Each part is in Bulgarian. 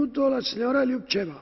minuto la señora Ljubicheva.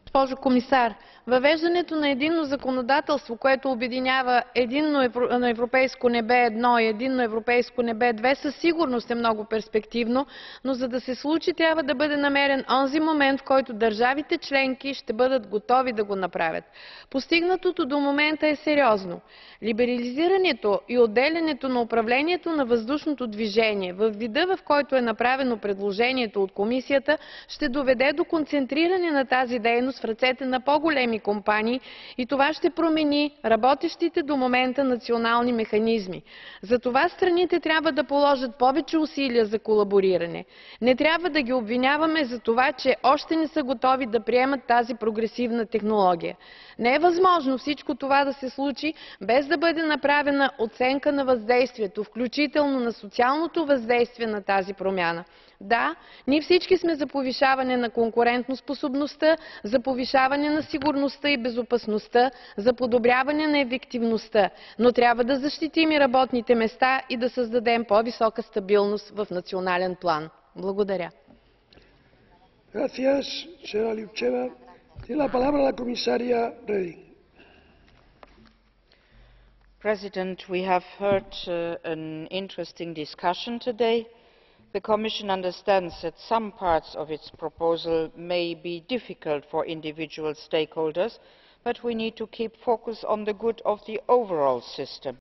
Госпожо комисар, въвеждането на единно законодателство, което обединява единно европейско небе 1 и единно европейско небе 2, със сигурност е много перспективно, но за да се случи, трябва да бъде намерен онзи момент, в който държавите членки ще бъдат готови да го направят. Постигнатото до момента е сериозно. Либерализирането и отделянето на управлението на въздушното движение във вида, в който е направено предложението от комисията, ще доведе до концентриране на тази дейност в ръцете на по-големи компании и това ще промени работещите до момента национални механизми. Затова страните трябва да положат повече усилия за колабориране. Не трябва да ги обвиняваме за това, че още не са готови да приемат тази прогресивна технология. Не е възможно всичко това да се случи без да бъде направена оценка на въздействието, включително на социалното въздействие на тази промяна. Да, ние всички сме за повишаване на конкурентоспособността, за повишаване на сигурността и безопасността, за подобряване на ефективността, но трябва да защитим и работните места и да създадем по-висока стабилност в национален план. Благодаря. Gracias, señora Ljubicheva. Tiene la palabra la comisaria Reding. President, we have heard an interesting discussion today. The Commission understands that some parts of its proposal may be difficult for individual stakeholders, but we need to keep focus on the good of the overall system.